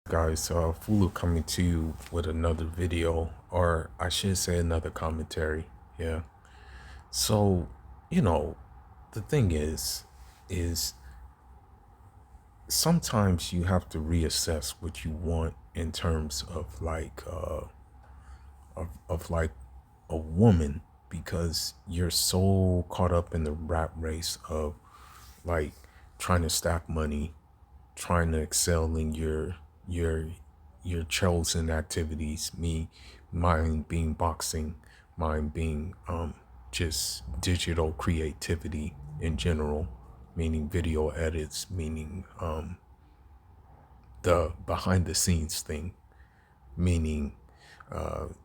Guys, Fulu coming to you with another video, or I should say another commentary. Yeah. So, you know, the thing is sometimes you have to reassess what you want in terms of like a woman, because you're so caught up in the rat race of like trying to stack money, trying to excel in your your chosen activities. Mine being boxing, mine being just digital creativity in general, meaning video edits, meaning the behind the scenes thing, meaning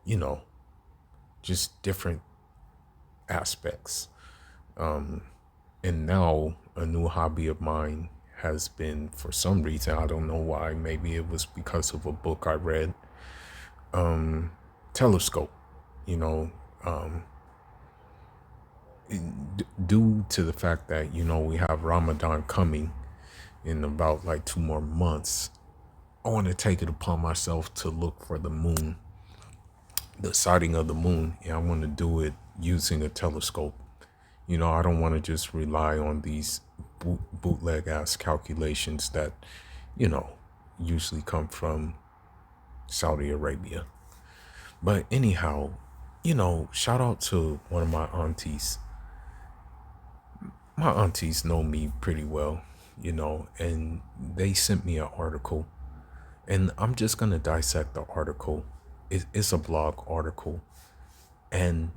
you know, just different aspects. And now a new hobby of mine has been, for some reason, I don't know why, maybe it was because of a book I read, telescope. You know, due to the fact that, we have Ramadan coming in about like 2 more months, I want to take it upon myself to look for the moon, the sighting of the moon. And I want to do it using a telescope. I don't want to just rely on these bootleg ass calculations that, you know, usually come from Saudi Arabia. But anyhow, shout out to one of my aunties. My aunties know me pretty well, and they sent me an article, and I'm just going to dissect the article. It's a blog article, and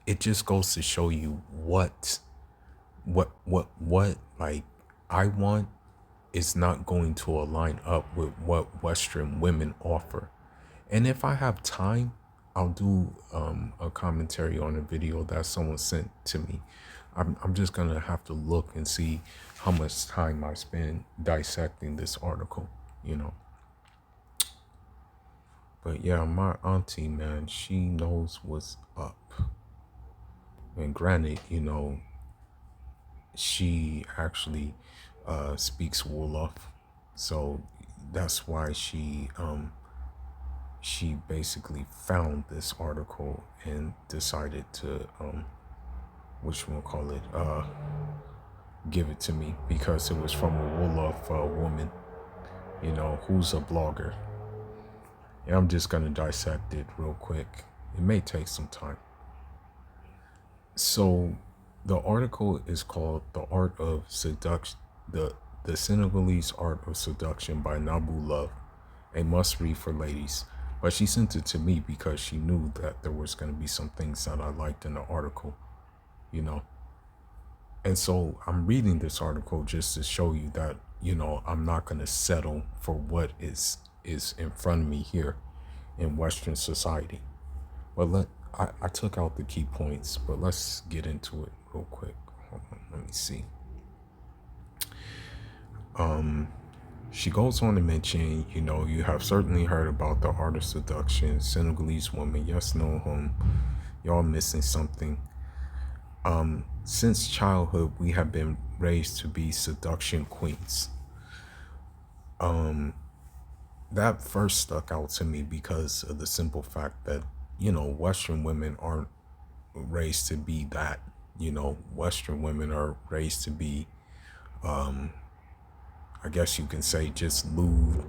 it just goes to show you what like I want is not going to align up with what Western women offer. And if I have time, I'll do a commentary on a video that someone sent to me. I'm just gonna have to look and see how much time I spend dissecting this article, you know. But yeah, my auntie, man, she knows what's up. And granted, she actually speaks Wolof, so that's why she basically found this article and decided to which one call it give it to me, because it was from a Wolof woman, who's a blogger. And I'm just gonna dissect it real quick. It may take some time. So the article is called "The Art of Seduction," the Senegalese Art of Seduction by Nabu Love, a must read for ladies. But she sent it to me because she knew that there was going to be some things that I liked in the article, you know. And so I'm reading this article just to show you that, I'm not going to settle for what is in front of me here in Western society. But I took out the key points, but let's get into it real quick. Hold on, let me see. She goes on to mention, you have certainly heard about the art of seduction, Senegalese woman, yes, no, y'all missing something. Since childhood, we have been raised to be seduction queens. That first stuck out to me because of the simple fact that, Western women aren't raised to be that. Western women are raised to be, I guess you can say, just lewd.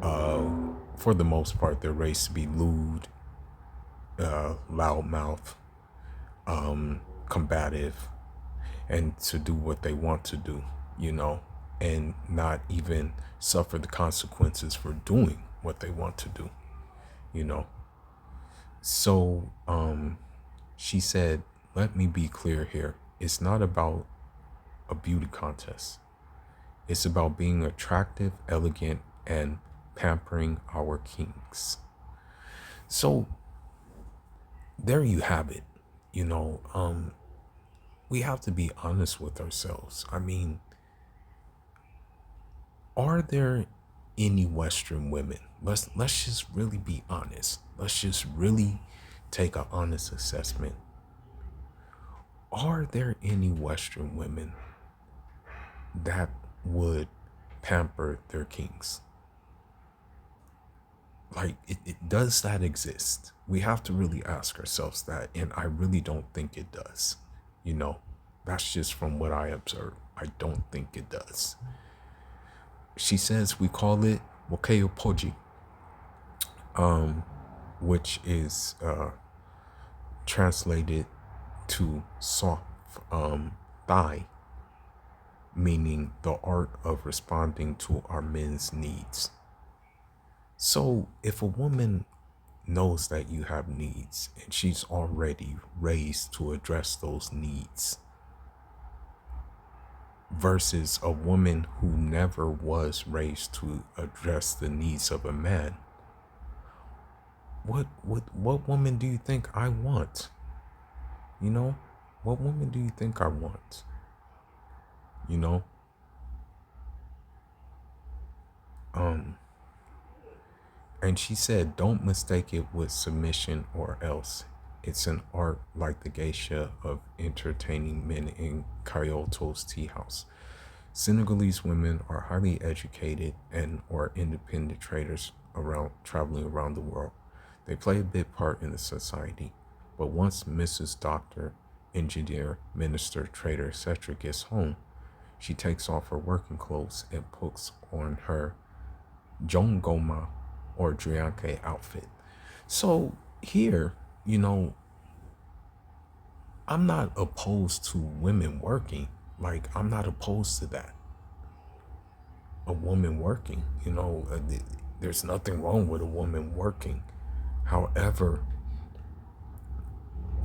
For the most part, they're raised to be lewd, loudmouth, combative, and to do what they want to do, and not even suffer the consequences for doing what they want to do, you know. So she said, let me be clear here. It's not about a beauty contest. It's about being attractive, elegant, and pampering our kings. So there you have it. We have to be honest with ourselves. I mean, are there any Western women? Let's just really be honest. Let's just really take an honest assessment. Are there any Western women that would pamper their kings? Like, does that exist? We have to really ask ourselves that. And I really don't think it does. You know, that's just from what I observe. I don't think it does. She says we call it Wakeo Poji, which is translated to soft thigh, meaning the art of responding to our men's needs. So if a woman knows that you have needs and she's already raised to address those needs, versus a woman who never was raised to address the needs of a man, what woman do you think I want? You know, what woman do you think I want? You know, and she said, don't mistake it with submission or else. It's an art like the geisha of entertaining men in Kyoto's tea house. Senegalese women are highly educated and or independent traders traveling around the world. They play a big part in the society. But once Mrs. Doctor, engineer, minister, trader, etc. gets home, she takes off her working clothes and puts on her Jongoma or Drianke outfit. So here, you know, I'm not opposed to women working. Like, I'm not opposed to that. A woman working, you know, there's nothing wrong with a woman working. However,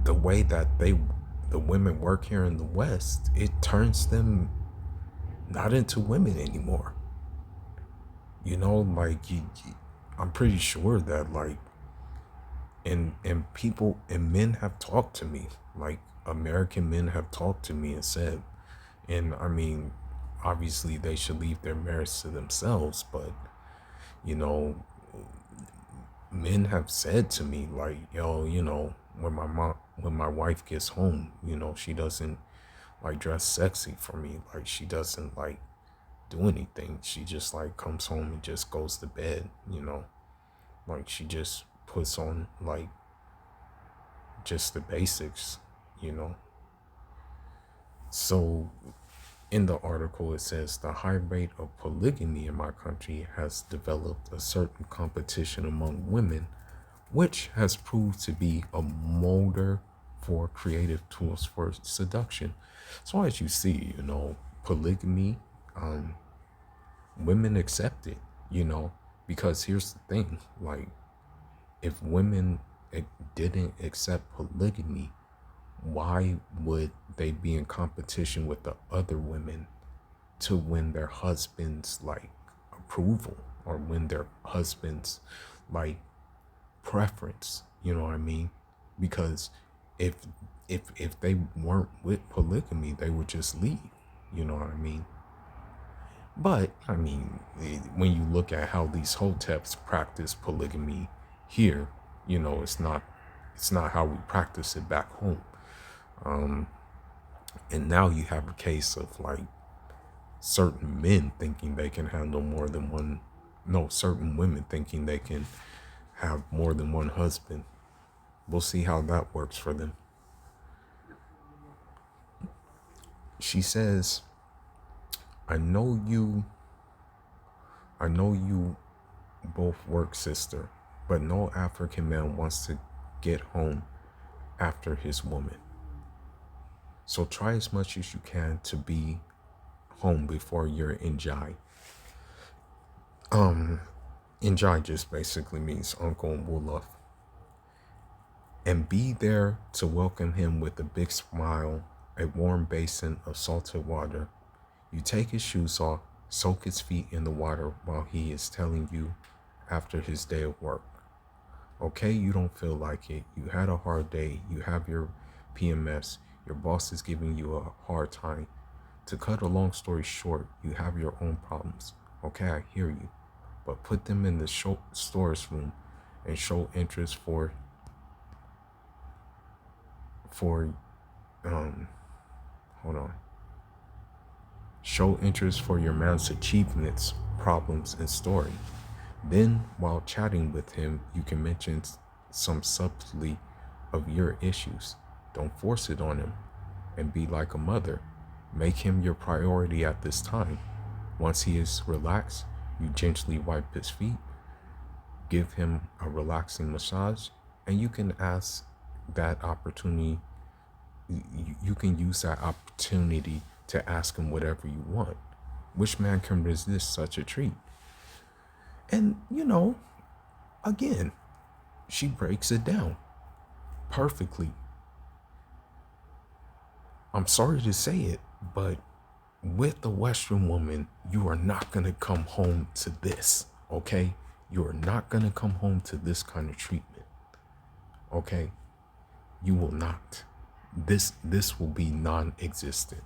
the way that the women work here in the West, it turns them not into women anymore. You know, like I'm pretty sure that like, and people and men have talked to me, like American men have talked to me and said, and I mean, obviously they should leave their marriage to themselves, but you know, men have said to me like, yo, you know, when my wife gets home, you know, she doesn't like dress sexy for me, like she doesn't like do anything. She just like comes home and just goes to bed, you know, like she just puts on like just the basics, you know. So in the article, it says the high rate of polygamy in my country has developed a certain competition among women, which has proved to be a molder for creative tools for seduction. So as you see, you know, polygamy, women accept it, you know, because here's the thing, like if women didn't accept polygamy, why would they be in competition with the other women to win their husband's like approval or win their husband's like preference? You know what I mean? Because if if they weren't with polygamy, they would just leave. You know what I mean? But I mean, when you look at how these hoteps practice polygamy here, you know, it's not how we practice it back home. And now you have a case of like certain men thinking they can handle more than one, no, certain women thinking they can have more than one husband. We'll see how that works for them. She says, I know you both work, sister, but no African man wants to get home after his woman. So try as much as you can to be home before you're in Jai. Njai just basically means uncle and Wolof. And be there to welcome him with a big smile, a warm basin of salted water. You take his shoes off, soak his feet in the water while he is telling you after his day of work. Okay, you don't feel like it. You had a hard day. You have your PMS. Your boss is giving you a hard time. To cut a long story short, you have your own problems. Okay, I hear you. But put them in the storage room and show interest for hold on. Show interest for your man's achievements, problems, and story. Then, while chatting with him, you can mention some subtly of your issues. Don't force it on him and be like a mother. Make him your priority at this time. Once he is relaxed, you gently wipe his feet, give him a relaxing massage, and you can ask that opportunity. You can use that opportunity to ask him whatever you want. Which man can resist such a treat? And, again, she breaks it down perfectly. I'm sorry to say it, but with a Western woman, you are not going to come home to this, okay? You are not going to come home to this kind of treatment, okay? You will not. This will be non-existent,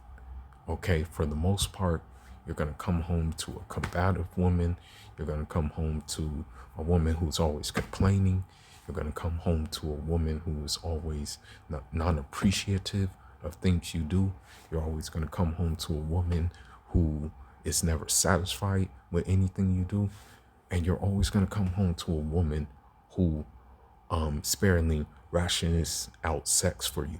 okay? For the most part, you're going to come home to a combative woman. You're going to come home to a woman who's always complaining. You're going to come home to a woman who is always non-appreciative of things you do. You're always going to come home to a woman who is never satisfied with anything you do. And you're always going to come home to a woman who sparingly rations out sex for you.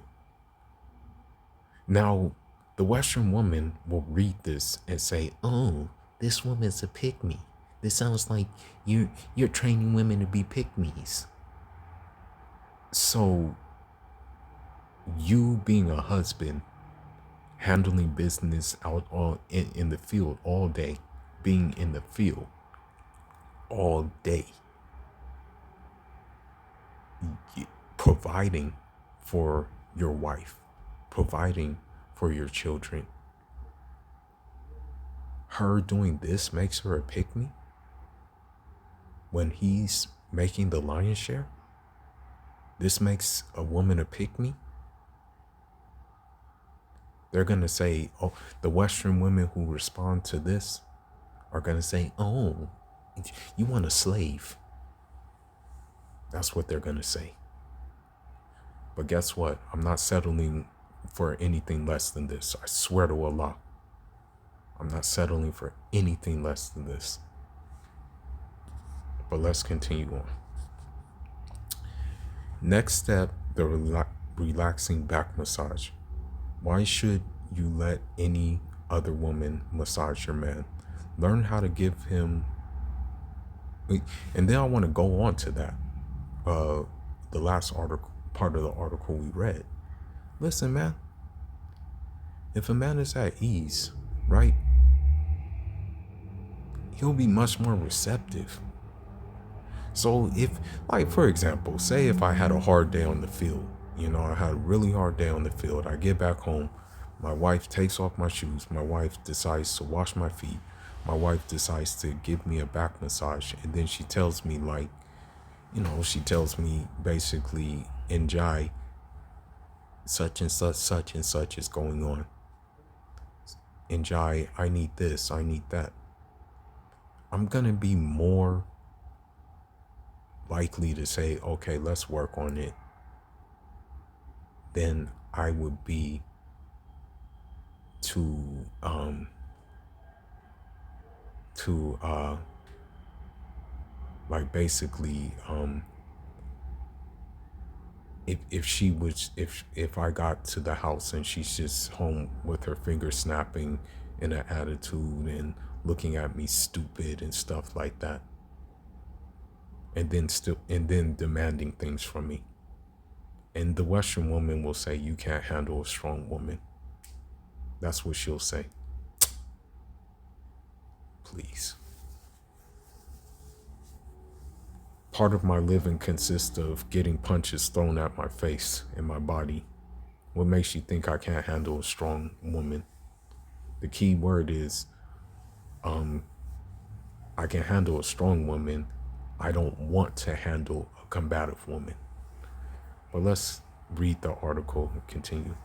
Now, the Western woman will read this and say, "Oh, this woman's a pick-me. This sounds like you're training women to be pick-me's." So, you being a husband, handling business out in the field all day, being in the field all day, providing for your wife, providing for your children. Her doing this makes her a pick-me when he's making the lion's share? This makes a woman a pick-me? They're going to say, oh, the Western women who respond to this are going to say, "Oh, you want a slave." That's what they're going to say. But guess what? I'm not settling for anything less than this. I swear to Allah. I'm not settling for anything less than this. But let's continue on. Next step, the relaxing back massage. Why should you let any other woman massage your man? Learn how to give him. And then I want to go on to that. The last article, part of the article we read. Listen, man. If a man is at ease, right? He'll be much more receptive. So if, like, for example, say if I had a hard day on the field, I had a really hard day on the field. I get back home. My wife takes off my shoes. My wife decides to wash my feet. My wife decides to give me a back massage. And then she tells me, like, she tells me basically, "Enjoy, such and such is going on. Enjoy, I need this, I need that." I'm going to be more likely to say, "Okay, let's work on it," than I would be to like basically if I got to the house and she's just home with her fingers snapping in an attitude and looking at me stupid and stuff like that, and then demanding things from me. And the Western woman will say, "You can't handle a strong woman." That's what she'll say. Please. Part of my living consists of getting punches thrown at my face and my body. What makes you think I can't handle a strong woman? The key word is, I can handle a strong woman. I don't want to handle a combative woman. But let's read the article and continue.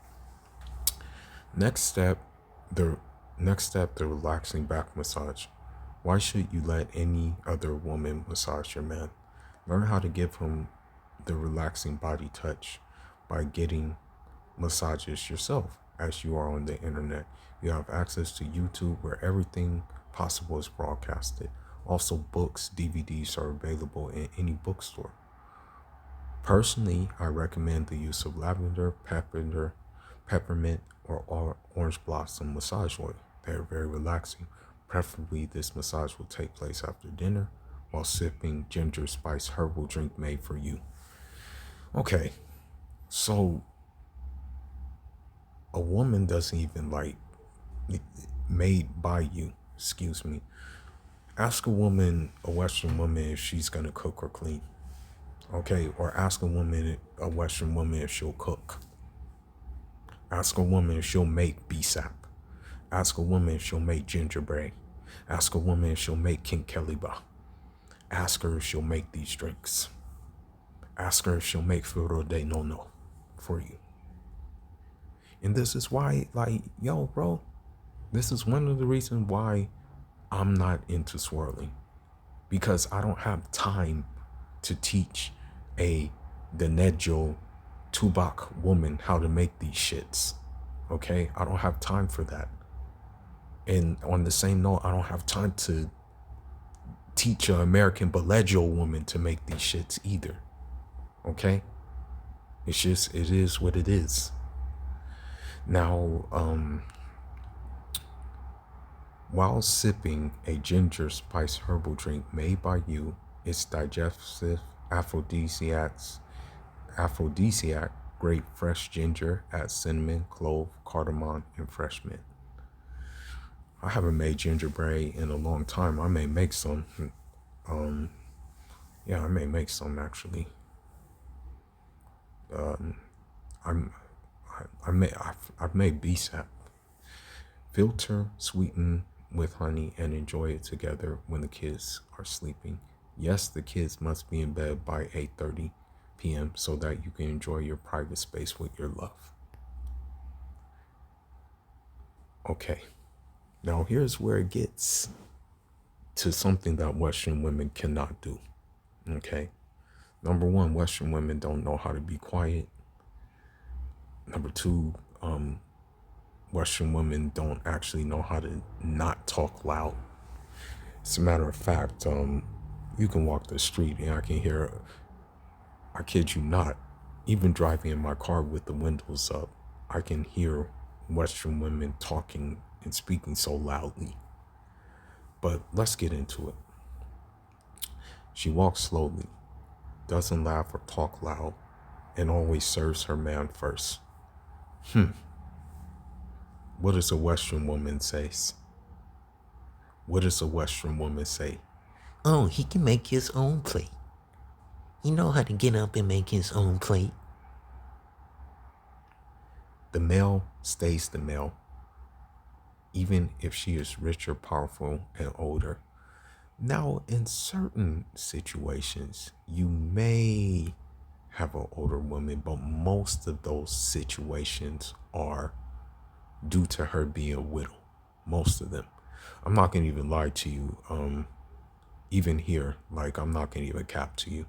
Next step, the relaxing back massage. Why should you let any other woman massage your man? Learn how to give him the relaxing body touch by getting massages yourself. As you are on the internet, you have access to YouTube where everything possible is broadcasted. Also, books, DVDs are available in any bookstore. Personally, I recommend the use of lavender, peppermint, or orange blossom massage oil. They are very relaxing. Preferably, this massage will take place after dinner while sipping ginger spice herbal drink made for you. Okay, so a woman doesn't even like made by you, excuse me. Ask a woman, a Western woman, if she's gonna cook or clean. Okay, or ask a Western woman, if she'll cook. Ask a woman if she'll make BSAP. Ask a woman if she'll make gingerbread. Ask a woman if she'll make King Keliba. Ask her if she'll make these drinks. Ask her if she'll make Furo de Nono for you. And this is why, like, yo, bro, this is one of the reasons why I'm not into swirling. Because I don't have time to teach a Denejo Tubak woman how to make these shits. Okay? I don't have time for that. And on the same note, I don't have time to teach an American Belejo woman to make these shits either. Okay? It's just, it is what it is. Now, while sipping a ginger spice herbal drink made by you, its digestive aphrodisiac, grate fresh ginger, add cinnamon, clove, cardamom, and fresh mint. I haven't made gingerbread in a long time. I may make some. Yeah, I may make some actually. I've made BSAP. Filter, sweeten with honey, and enjoy it together when the kids are sleeping. Yes, the kids must be in bed by 8:30 p.m. so that you can enjoy your private space with your love. Okay, now here's where it gets to something that Western women cannot do. Okay, number one, Western women don't know how to be quiet. Number two, Western women don't actually know how to not talk loud. As a matter of fact, you can walk the street and I can hear, I kid you not, even driving in my car with the windows up, I can hear Western women talking and speaking so loudly. But let's get into it. She walks slowly, doesn't laugh or talk loud, and always serves her man first. What does a Western woman say? What does a Western woman say? Oh, he can make his own plate. He know how to get up and make his own plate. The male stays the male, even if she is richer, powerful, and older. Now, in certain situations, you may have an older woman, but most of those situations are due to her being a widow. Most of them. I'm not gonna even lie to you. Even here, like I'm not gonna even cap to you.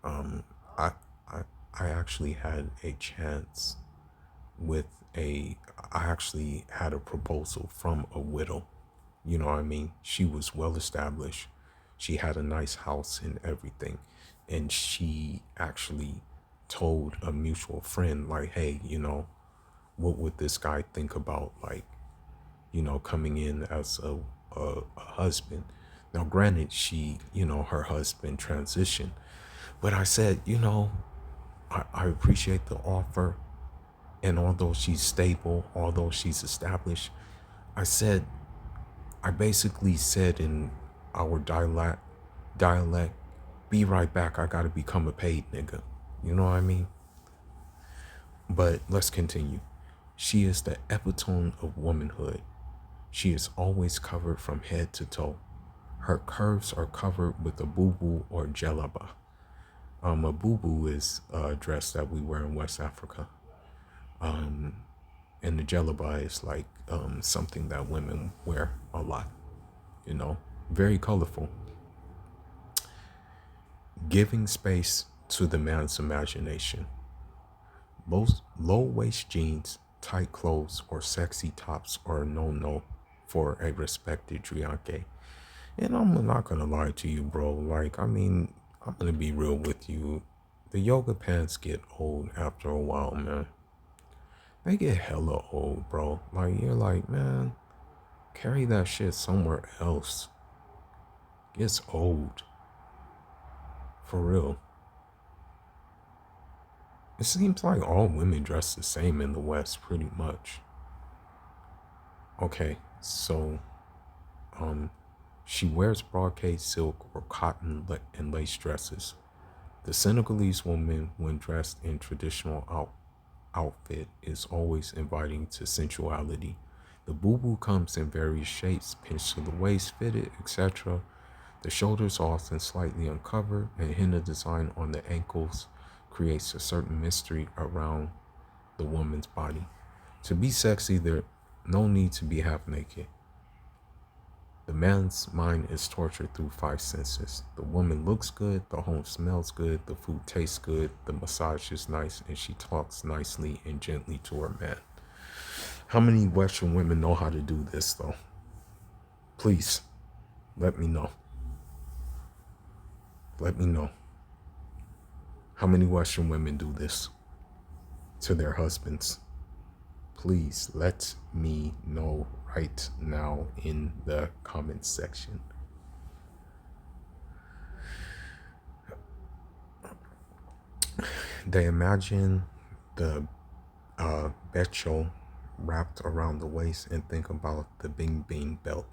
I I actually had a chance with I actually had a proposal from a widow. You know what I mean? She was well established. She had a nice house and everything. And she actually told a mutual friend, like, hey, what would this guy think about, like, coming in as a husband? Now, granted, her husband transitioned. But I said, I appreciate the offer. And although she's stable, although she's established, I basically said in our dialect, be right back. I gotta become a paid nigga. You know what I mean? But let's continue. She is the epitome of womanhood. She is always covered from head to toe. Her curves are covered with a boo-boo or jalaba. A boo-boo is a dress that we wear in West Africa. And the jalaba is like something that women wear a lot, very colorful. Giving space to the man's imagination. Most low-waist jeans, tight clothes, or sexy tops are a no-no for a respected Drianke. And I'm not gonna lie to you, bro. Like, I mean, I'm gonna be real with you. The yoga pants get old after a while, man. They get hella old, bro. Like, you're like, man, carry that shit somewhere else. It's old. For real. It seems like all women dress the same in the West, pretty much. Okay, so, um, she wears brocade silk or cotton and lace dresses. The Senegalese woman, when dressed in traditional outfit, is always inviting to sensuality. The boo comes in various shapes, pinched to the waist, fitted, etc. The shoulders are often slightly uncovered, and henna design on the ankles creates a certain mystery around the woman's body. To be sexy, there no need to be half naked. The man's mind is tortured through five senses. The woman looks good, the home smells good, the food tastes good, the massage is nice, and she talks nicely and gently to her man. How many Western women know how to do this, though? Please, let me know. Let me know. How many Western women do this to their husbands? Please let me know right now in the comments section. They imagine the betcho wrapped around the waist and think about the bing bing belt.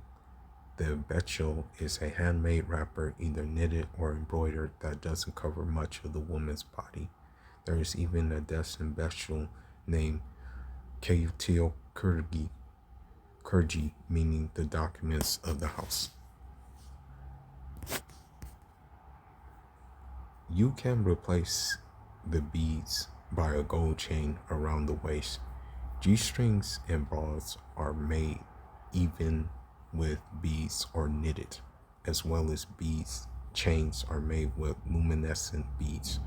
The betcho is a handmade wrapper, either knitted or embroidered, that doesn't cover much of the woman's body. There is even a destined betcho named Kayutio Kurgi, meaning the documents of the house. You can replace the beads by a gold chain around the waist. G-strings and bras are made even with beads or knitted, as well as beads. Chains are made with luminescent beads.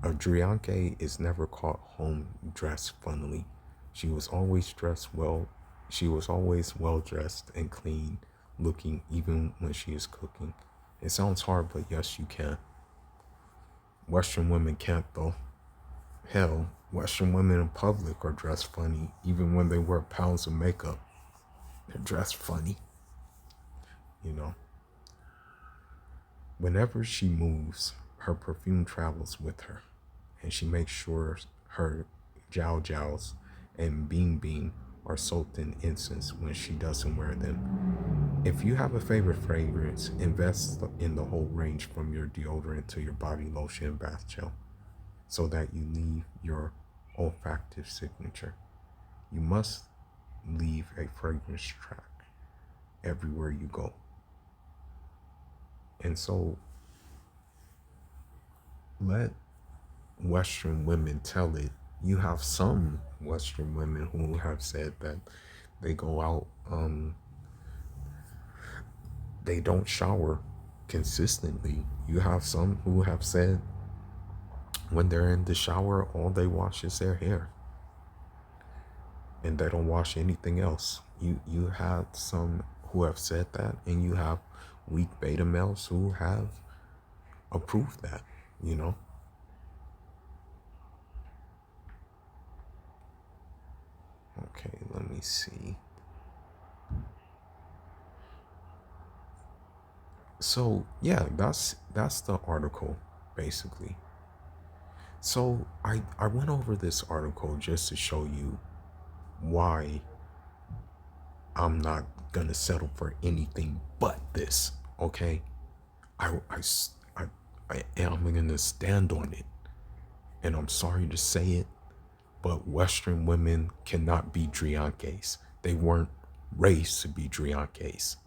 A Drianke is never caught home dressed funnily. She was always dressed well. She was always well dressed and clean looking, even when she is cooking. It sounds hard, but yes, you can. Western women can't, though. Hell, Western women in public are dressed funny, even when they wear pounds of makeup. They're dressed funny, you know. Whenever she moves, her perfume travels with her, and she makes sure her jows and bean are soaked in incense when she doesn't wear them. If you have a favorite fragrance, invest in the whole range from your deodorant to your body lotion and bath gel, so that you leave your olfactive signature. You must leave a fragrance track everywhere you go. And so let Western women tell it. You have some Western women who have said that they go out, they don't shower consistently. You have some who have said when they're in the shower, all they wash is their hair, and they don't wash anything else. You have some who have said that, and you have weak beta males who have approved that, you know. Okay, let me see. So yeah, that's the article basically. So I went over this article just to show you why I'm not gonna settle for anything but this. Okay, I I s- I am gonna stand on it, and I'm sorry to say it, but Western women cannot be Driankes. They weren't raised to be Driankes.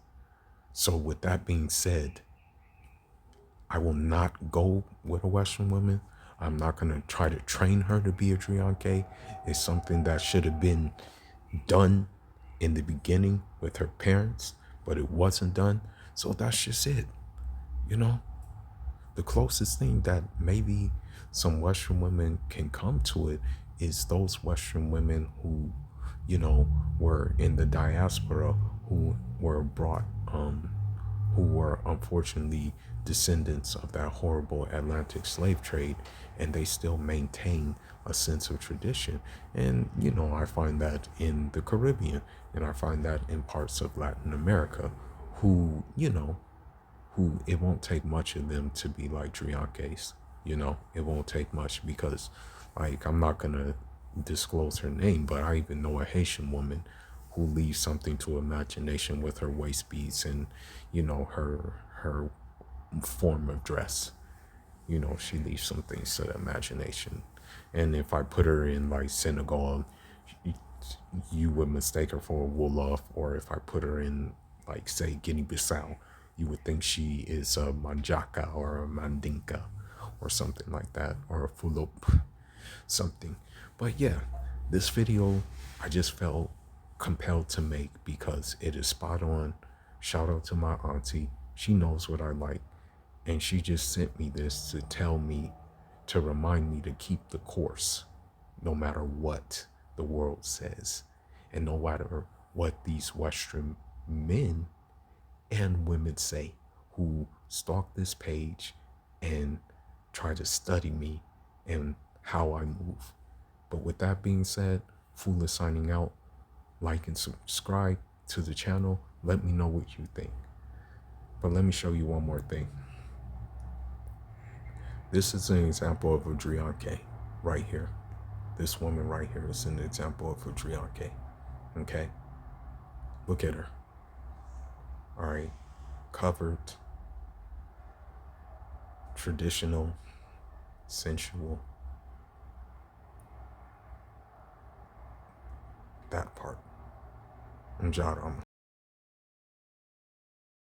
So with that being said, I will not go with a Western woman. I'm not going to try to train her to be a Drianke. It's something that should have been done in the beginning with her parents, but it wasn't done. So that's just it. You know, the closest thing that maybe some Western women can come to it is those Western women who, were in the diaspora, who were brought who were unfortunately descendants of that horrible Atlantic slave trade, and they still maintain a sense of tradition. And, I find that in the Caribbean, and I find that in parts of Latin America, who, who it won't take much of them to be like Drianke's. It won't take much because, like, I'm not going to disclose her name, but I even know a Haitian woman who leaves something to imagination with her waist beads and, her form of dress. She leaves some things to the imagination. And if I put her in like Senegal, you would mistake her for a Wolof, or if I put her in, like, say, Guinea-Bissau, you would think she is a Manjaka or a Mandinka or something like that, or a Fulop, something. But yeah, this video I just felt compelled to make because it is spot on. Shout out to my auntie. She knows what I like. And she just sent me this to tell me, to remind me to keep the course no matter what the world says, and no matter what these Western men and women say who stalk this page and try to study me and how I move. But with that being said, Fool is signing out. Like and subscribe to the channel. Let me know what you think. But let me show you one more thing. This is an example of a Drianke right here. This woman right here is an example of a Drianke. Okay? Look at her. All right? Covered, traditional, sensual. That part. And Jaram.